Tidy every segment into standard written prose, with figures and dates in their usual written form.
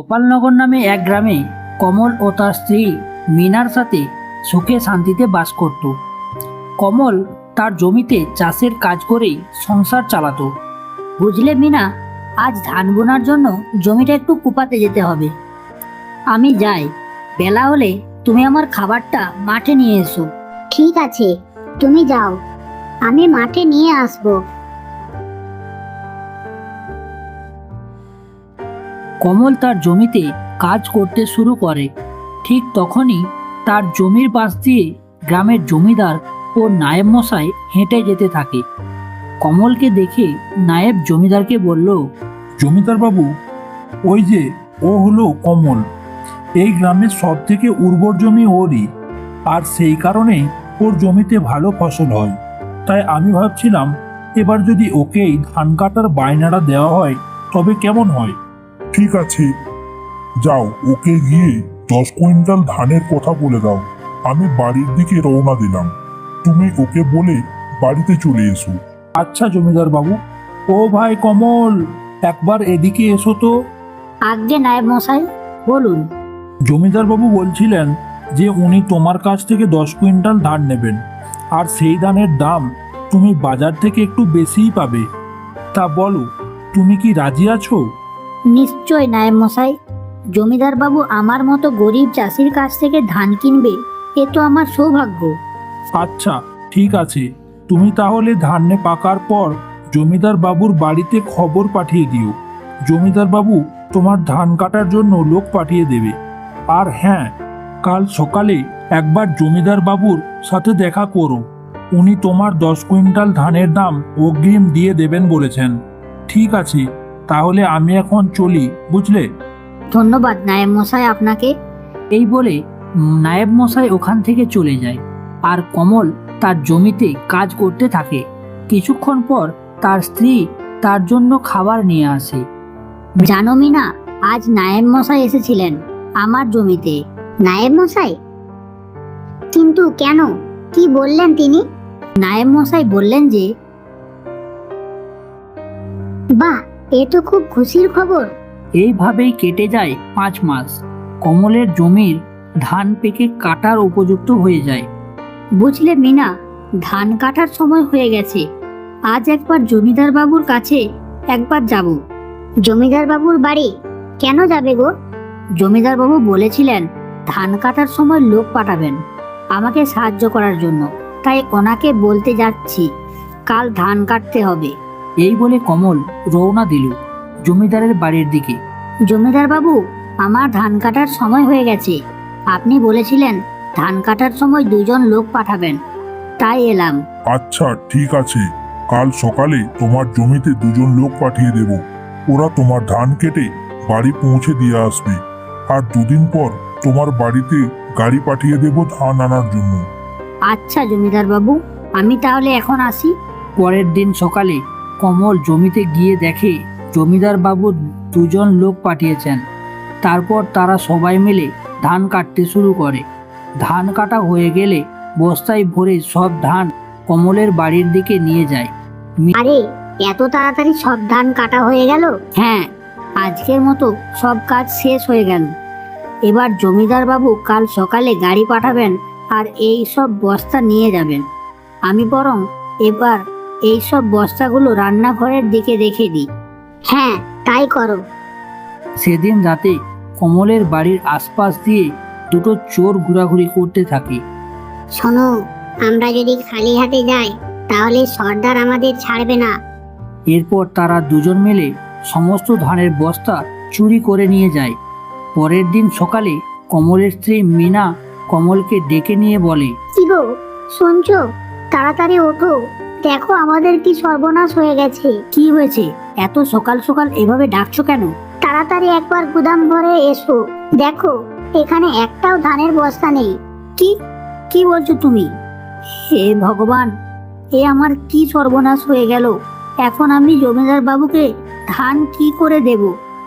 গোপালনগর নামে এক গ্রামে কমল ও তার স্ত্রী মিনার সাথে সুখে শান্তিতে বাস করত। কমল তার জমিতে চাষের কাজ করেই সংসার চালাতো। বুঝলে মিনা, আজ ধান বোনার জন্য জমিটা একটু কুপাতে যেতে হবে। আমি যাই, বেলা হলে তুমি আমার খাবারটা মাঠে নিয়ে এসো। ঠিক আছে, তুমি যাও, আমি মাঠে নিয়ে আসবো। কমল তার জমিতে কাজ করতে শুরু করে। ঠিক তখনই তার জমির পাশ দিয়ে গ্রামের জমিদার ও নায়েব মশাই হেঁটে যেতে থাকে। কমলকে দেখে নায়েব জমিদারকে বলল, জমিদার বাবু, ওই যে ও হলো কমল। এই গ্রামের সব থেকে উর্বর জমি ওরই, আর সেই কারণেই ওর জমিতে ভালো ফসল হয়। তাই আমি ভাবছিলাম এবার যদি ওকেই ধান কাটার বায়নাটা দেওয়া হয় তবে কেমন হয়। ঠিক আছে, যাও, ওকে গিয়ে 10 কুইন্টাল ধানের কথা বলে দাও। আমি বাড়ির দিকে রওনা দিলাম, তুমি ওকে বলে বাড়িতে চলে এসো। আচ্ছা জমিদার বাবু। ও ভাই কমল, একবার এদিকে এসো তো। আজ্ঞে নায়েব মশাই, বলুন। জমিদার বাবু বলছিলেন যে উনি তোমার কাছ থেকে 10 কুইন্টাল ধান নেবেন, আর সেই ধানের দাম তুমি বাজার থেকে একটু বেশিই পাবে। তা বলো, তুমি কি রাজি আছো? নিশ্চয় নায়েব মশাই, জমিদার বাবু আমার মতো গরিব চাষির কাছ থেকে ধান কিনবে, এ তো আমার সৌভাগ্য। আচ্ছা ঠিক আছে, তুমি তাহলে ধানে পাকার পর জমিদার বাবুর বাড়িতে খবর পাঠিয়ে দিও। জমিদার বাবু তোমার ধান কাটার জন্য লোক পাঠিয়ে দেবে। আর হ্যাঁ, কাল সকালে একবার জমিদার বাবুর সাথে দেখা করো। উনি তোমার 10 কুইন্টাল ধানের দাম অগ্রিম দিয়ে দেবেন বলেছেন। ঠিক আছে, তাহলে আমি এখন চলি, বুঝলে? ধন্যবাদ নায়েব মশাই আপনাকে। এই বলে নায়েব মশাই ওখান থেকে চলে যায়। আর কমল তার জমিতে কাজ করতে থাকে। কিছুক্ষণ পর তার স্ত্রী তার জন্য খাবার নিয়ে আসে। জানো মিনা, আজ নায়েব মশাই এসেছিলেন আমার জমিতে। নায়েব মশাই? কিন্তু কেন, কি বললেন তিনি? নায়েব মশাই বললেন যে, বাহ, এ তো খুব খুশির খবর। এইভাবেই কেটে যায় 5 মাস। কমলের জমির ধান পেকে কাটার উপযুক্ত হয়ে যায়। বুঝলে মিনা, ধান কাটার সময় হয়ে গেছে। আজ একবার জমিদার বাবুর কাছে একবার যাব। জমিদার বাবুর বাড়ি কেন যাবে গো? জমিদার বাবু বলেছিলেন ধান কাটার সময় লোক পাঠাবেন আমাকে সাহায্য করার জন্য, তাই ওনাকে বলতে যাচ্ছি কাল ধান কাটতে হবে। এই বলে কমল রওনা দিল জমিদারের বাড়ির দিকে। জমিদার বাবু, আমার ধান কাটার সময় হয়ে গেছে। আপনি বলেছিলেন ধান কাটার সময় 2 জন লোক পাঠাবেন, তাই এলাম। আচ্ছা ঠিক আছে, কাল সকালে তোমার জমিতে 2 জন লোক পাঠিয়ে দেব। ওরা তোমার ধান কেটে বাড়ি পৌঁছে দিয়ে আসবে। আর 2 দিন পর তোমার বাড়িতে গাড়ি পাঠিয়ে দেব ধান আনার জন্য। আচ্ছা জমিদার বাবু, আমি তাহলে এখন আসি। পরের দিন সকালে কমল জমিতে গিয়ে দেখে জমিদার বাবু 2 জন লোক পাঠিয়েছেন। তারপর তারা সবাই মিলে ধান কাটতে শুরু করে। ধান কাটা হয়ে গেলে বস্তায় ভরে সব ধান কমলের বাড়ির দিকে নিয়ে যায়। আরে, এত তাড়াতাড়ি সব ধান কাটা হয়ে গেল? হ্যাঁ, আজকের মতো সব কাজ শেষ হয়ে গেল। এবার জমিদার বাবু কাল সকালে গাড়ি পাঠাবেন আর এই সব বস্তা নিয়ে যাবেন। আমি বরং এবার এই সব বস্তাগুলো রান্নাঘরের দিকে রেখে দিই। হ্যাঁ, তাই করো। সেদিন রাতে কমলের বাড়ির আশপাশ দিয়ে 2টো চোর ঘোরাঘুরি করতে থাকে। শোনো, আমরা যদি খালি হাতে যাই তাহলে সর্দার আমাদের ছাড়বে না। এরপর তারা 2 জন মিলে সমস্ত ধানের বস্তা চুরি করে নিয়ে যায়। পরের দিন সকালে কমলের স্ত্রী মিনা কমলকে ডেকে নিয়ে বলে, কি গো, শুনছো? তাড়াতাড়ি ওঠো, দেখো আমাদের কি সর্বনাশ হয়ে গেছে। কি হয়েছে? এত সকাল সকাল এভাবে ডাকছো কেন? তাড়াতাড়ি একবার গুদাম ঘরে এসো, দেখো এখানে একটাও ধানের বস্তা নেই। কি কি বলছো তুমি? হে ভগবান, এ আমার কি সর্বনাশ হয়ে গেল! এখন আমি জমিদার বাবুকে ধান কি করে দেব?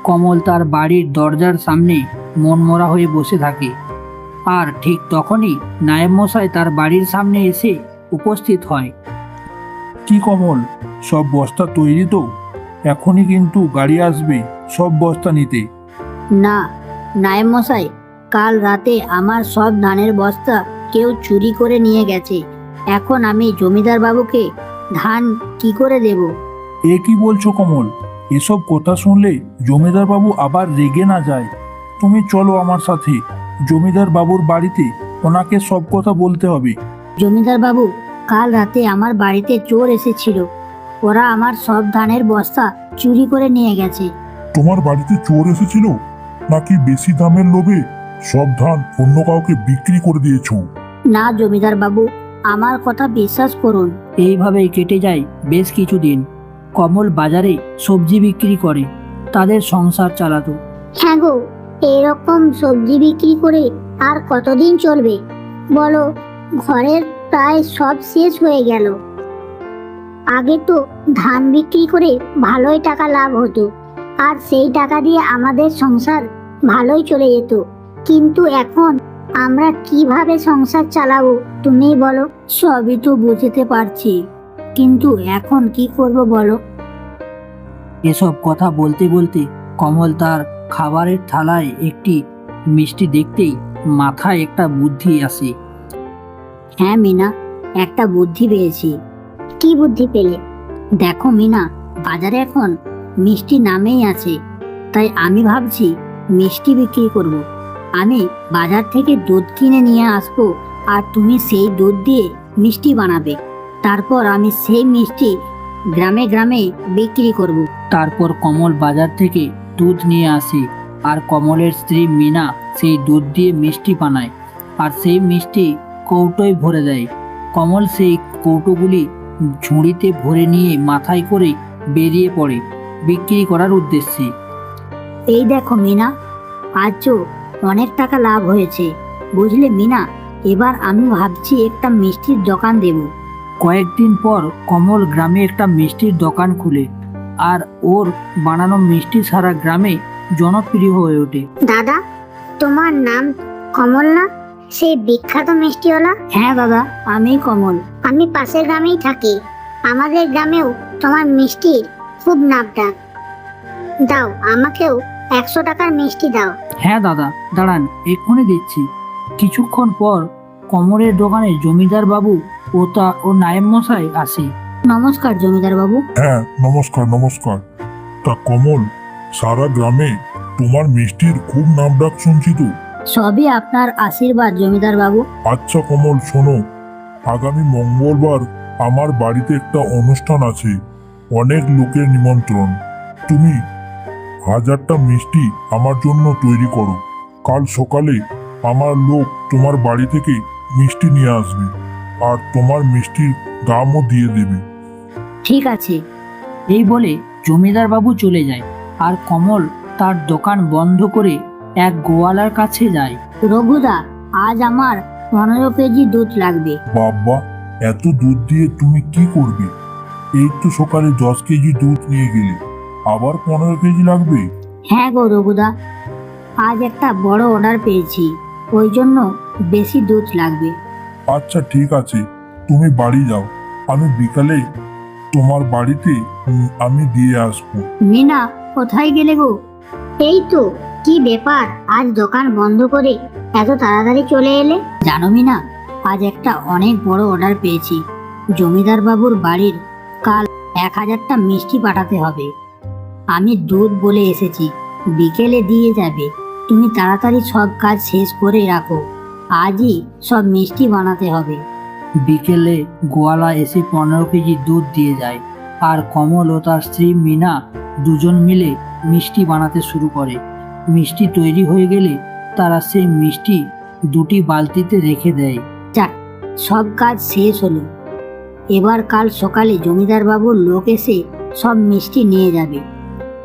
কমল তার বাড়ির দরজার সামনে মনমরা হয়ে বসে থাকে। আর ঠিক তখনই নায়েব মশাই তার বাড়ির সামনে এসে উপস্থিত হয়। কি কমল, সব বস্তা তৈরি তো? এখনই কিন্তু গাড়ি আসবে সব বস্তা নিতে। না নায়েব মশাই, কাল রাতে আমার সব ধানের বস্তা কেউ চুরি করে নিয়ে গেছে। এখন আমি জমিদার বাবুকে ধান কি করে দেব? এ কি বলছো কমল? এসব কথা শুনলে জমিদার বাবু আবার রেগে না যায়। তুমি চলো আমার সাথে জমিদার বাবুর বাড়িতে, ওনাকে সব কথা বলতে হবে। জমিদার বাবু, কাল রাতে আমার বাড়িতে চোর এসেছিল। ওরা আমার সব ধানের বস্তা চুরি করে নিয়ে গেছে। তোমার বাড়িতে চোর এসেছিল নাকি বেশি দামের লোভে সব ধান অন্য কাউকে বিক্রি করে দিয়েছো? না জমিদার বাবু, আমার কথা বিশ্বাস করুন। এইভাবেই কেটে যায় বেশ কিছুদিন। কমল বাজারে সবজি বিক্রি করে তাদের সংসার চালাতো। হ্যাঁ গো, এরকম সবজি বিক্রি করে আর কতদিন চলবে বলো? ঘরের প্রায় সব শেষ হয়ে গেল। আগে তো ধান বিক্রি করে ভালোই টাকা লাভ হতো, আর সেই টাকা দিয়ে আমাদের সংসার ভালোই চলে যেত। কিন্তু এখন আমরা কিভাবে সংসার চালাবো তুমিই বলো। সবই তো বুঝতে পারছি, কিন্তু এখন কি করব বলো? এসব কথা বলতে বলতে কমল তার খাবারের থালায় একটি মিষ্টি দেখতেই মাথায় একটা বুদ্ধি আসে। হ্যাঁ মিনা, একটা বুদ্ধি পেয়েছি। কি বুদ্ধি পেলে? দেখো মিনা, বাজারে এখন মিষ্টি নামেই আছে, তাই আমি ভাবছি মিষ্টি বিক্রি করব। আমি বাজার থেকে দুধ কিনে নিয়ে আসবো, আর তুমি সেই দুধ দিয়ে মিষ্টি বানাবে। তারপর আমি সেই মিষ্টি গ্রামে গ্রামে বিক্রি করব। তারপর কমল বাজার থেকে দুধ নিয়ে আসে, আর কমলের স্ত্রী মিনা সেই দুধ দিয়ে মিষ্টি বানায়, আর সেই মিষ্টি কৌটোয় ভরে দেয়। কমল সেই কৌটোগুলি ঝুড়িতে ভরে নিয়ে মাথায় করে বেরিয়ে পড়ে বিক্রি করার উদ্দেশ্যে। এই দেখো মিনা, আজও অনেক টাকা লাভ হয়েছে বুঝলে মিনা। এবার আমি ভাবছি একটা মিষ্টির দোকান দেব। কয়েকদিন পর কমল গ্রামে একটা মিষ্টির দোকান খুলে, আর ওর বানানো মিষ্টি সারা গ্রামে জনপ্রিয় হয়ে ওঠে। দাদা, তোমার নাম কমল না? সেই বিখ্যাত মিষ্টিওয়ালা? হ্যাঁ দাদা, আমি কমল। আমি পাশের গ্রামেই থাকি। আমাদের গ্রামেও তোমার মিষ্টির খুব নামডাক। দাও, আমাকেও 100 টাকার মিষ্টি দাও। হ্যাঁ দাদা, দাঁড়ান, এক্ষুনি দিচ্ছি। কিছুক্ষণ পর কমলের দোকানে জমিদার বাবু ও নায়েব মশাই আসে। নমস্কার জমিদার বাবু। হ্যাঁ, নমস্কার নমস্কার। তা কমল, সারা গ্রামে তোমার মিষ্টির খুব নামডাক শুনছি তো। সবই আপনার আশীর্বাদ জমিদার বাবু। আচ্ছা কমল, শোনো, আগামী মঙ্গলবার আমার বাড়িতে একটা অনুষ্ঠান আছে, অনেক লোকের নিমন্ত্রণ। তুমি 1000টা মিষ্টি আমার জন্য তৈরি করো। কাল সকালে আমার লোক তোমার বাড়ি থেকে মিষ্টি নিয়ে আসবে, আর তোমার মিষ্টির দামও দিয়ে দেবে। ঠিক আছে। এই বলে জমিদার বাবু চলে যায়, আর কমল তার দোকান বন্ধ করে এক গোয়ালার কাছে যায়। রঘুদা, আজ আমার 15 কেজি দুধ লাগবে। বাবা, এত দুধ দিয়ে তুমি কি করবে? এই তো সকালে 10 কেজি দুধ নিয়ে গেলে, আবার 15 কেজি লাগবে? হ্যাঁ গো রঘুদা, আজ একটা বড় অর্ডার পেয়েছি, ওই জন্য বেশি দুধ লাগবে। আচ্ছা ঠিক আছে, তুমি বাড়ি যাও, আমি বিকালে তোমার বাড়িতে আমি দিয়ে আসবো। মিনা, কোথায় গেলে গো? এই তো, কি ব্যাপার, আজ দোকান বন্ধ করে এত তাড়াতাড়ি চলে এলে? জানো মিনা, আজ একটা অনেক বড় অর্ডার পেয়েছি। জমিদার বাবুর বাড়ির কাল 1000টা মিষ্টি পাঠাতে হবে। আমি দুধ বলে এসেছি, বিকেলে দিয়ে যাবে। তুমি তাড়াতাড়ি সব কাজ শেষ করে রাখো, আজই সব মিষ্টি বানাতে হবে। বিকেলে গোয়ালা এসে 15 কেজি দুধ দিয়ে যায়, আর কমল ও তার স্ত্রী মিনা দুজন মিলে মিষ্টি বানাতে শুরু করে। মিষ্টি তৈরি হয়ে গেলে তারা সেই মিষ্টি দুটি বালতিতে রেখে দেয়। যাক, সব কাজ শেষ হলো। এবার কাল সকালে জমিদার বাবুর লোক এসে সব মিষ্টি নিয়ে যাবে।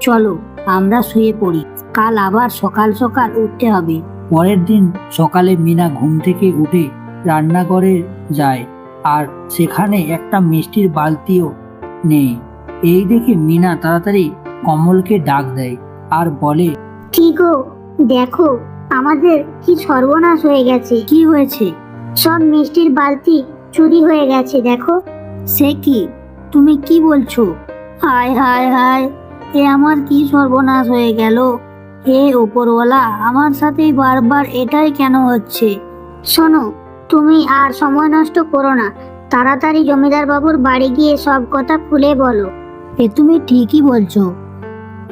চলো আমরা শুয়ে পড়ি, কাল আবার সকাল সকাল উঠতে হবে। পরের দিন সকালে মিনা ঘুম থেকে উঠে রান্নাঘরে যায়, আর সেখানে একটা মিষ্টির বালতিও নেই। এই দেখে মিনা তাড়াতাড়ি কমলকে ডাক দেয় আর বলে, কি গো, দেখো আমাদের কি সর্বনাশ হয়ে গেছে। কি হয়েছে? সব মিষ্টির বালতি চুরি হয়ে গেছে, দেখো। সে কি, তুমি কি বলছো? হায় হায় হায়, এ আমার কি সর্বনাশ হয়ে গেল। হে উপরওয়ালা, আমার সাথে বারবার এটাই কেন হচ্ছে? শোনো, তুমি আর সময় নষ্ট করো না, তাড়াতাড়ি জমিদার বাবুর বাড়ি গিয়ে সব কথা খুলে বলো। এ তুমি ঠিকই বলছো,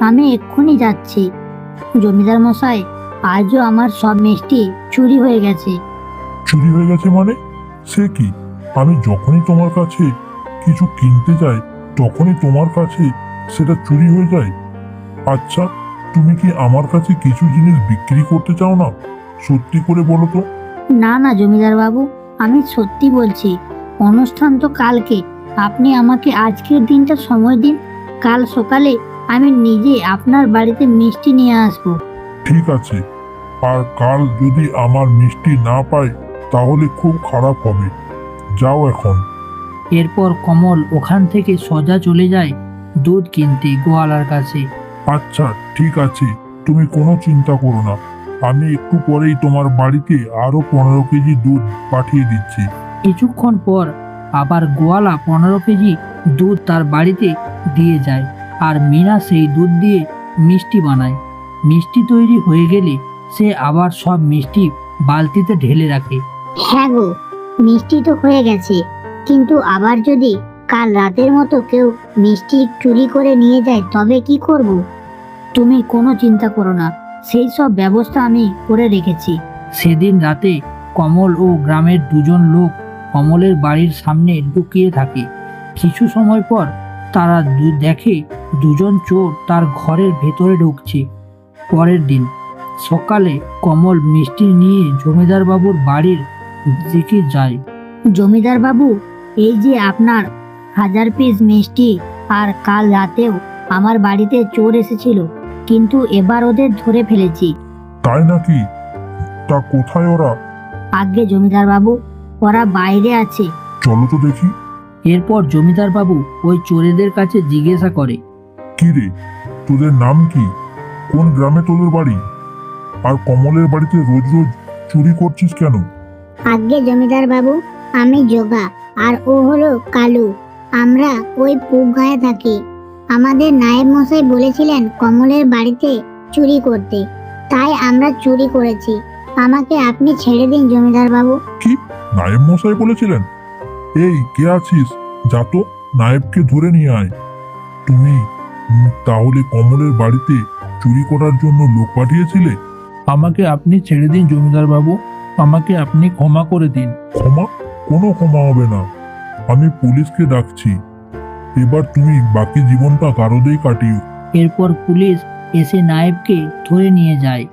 আমি এক্ষুনি যাচ্ছি। জমিদার মশাই, আজও আমার সব মিষ্টি চুরি হয়ে গেছে। চুরি হয়ে গেছে মানে? সে কি? আমি যখনই তোমার কাছে কিছু কিনতে যাই তখনই তোমার কাছে সেটা চুরি হয়ে যায়। আচ্ছা, তুমি কি আমার কাছে কিছু জিনিস বিক্রি করতে চাও না? সত্যি করে বলো তো। না না জমিদার বাবু, আমি সত্যি বলছি। অনুষ্ঠান তো কালকে, আপনি আমাকে আজকের দিনটা সময় দিন। কাল সকালে আমি নিজে আপনার বাড়িতে মিষ্টি নিয়ে আসবো। ঠিক আছে, আর কাল যদি আমার মিষ্টি না পাই তাহলে খুব খারাপ হবে। যাও এখন। এরপর কমল ওখান থেকে সোজা চলে যায় দুধ কিনতে গোয়ালার কাছে। আচ্ছা ঠিক আছে, তুমি কোনো চিন্তা করো না, আমি একটু পরেই তোমার বাড়িতে আরো 15 কেজি দুধ পাঠিয়ে দিচ্ছি। কিছুক্ষণ পর আবার গোয়ালা 15 কেজি দুধ তার বাড়িতে দিয়ে যায়, আর মিনা সেই দুধ দিয়ে মিষ্টি বানায়। মিষ্টি তৈরি হয়ে গেলে সে আবার সব মিষ্টি বালতিতে ঢেলে রাখে। হ্যাঁ গো, মিষ্টি তো হয়ে গেছে, কিন্তু আবার যদি কাল রাতের মতো কেউ মিষ্টি চুরি করে নিয়ে যায় তবে কি করব? তুমি কোনো চিন্তা করো না, সেই সব ব্যবস্থা আমি করে রেখেছি। সেদিন রাতে কমল ও গ্রামের দুজন লোক কমলের বাড়ির সামনে লুকিয়ে থাকে। কিছু সময় পর তারা দেখে দুজন চোর তার ঘরের ভেতরে ঢুকছে। পরের দিন সকালে কমল মিষ্টি নিয়ে জমিদার বাবুর বাড়ির দিকে যায়। জমিদার বাবু, এই যে আপনার 1000 পিস মিষ্টি। আর কাল রাতেও আমার বাড়িতে চোর এসেছিল, কিন্তু এবার ওদের ধরে ফেলেছি। তাই নাকি? তা কোথায় ওরা? আগে জমিদার বাবু, ওরা বাইরে আছে। চলো তো দেখি। এরপর জমিদার বাবু ওই চোরেদের কাছে জিজ্ঞাসা করে, কি রে, তোদের নাম কি? কোন গ্রামে তোদের বাড়ি? আর কমলের বাড়িতে রোজ রোজ চুরি করছিস কেন? আগে জমিদার বাবু, আমি যোগা আর ও হলো কালু। আমরা ওই পুবগাঁয়ে থাকি। আমাদের নায়েব মশাই বলেছিলেন কমলের বাড়িতে চুরি করতে, তাই আমরা চুরি করেছি। আমাকে আপনি ছেড়ে দিন জমিদার বাবু। কি, নায়েব মশাই বলেছিলেন? এই কে আছিস, যা তো নায়েবকে ধরে নিয়ে আয়। তুমি তাহলে কমলের বাড়িতে চুরি করার জন্য লোক পাঠিয়েছিলে? আমাকে আপনি ছেড়ে দিন জমিদার বাবু, আমাকে আপনি ক্ষমা করে দিন। ক্ষমা? কোনো ক্ষমা হবে না, আমি পুলিশকে ডাকছি। এবার তুমি বাকি জীবনটা কারোদেই কাটিও। এরপর পুলিশ এসে নায়েবকে ধরে নিয়ে যায়।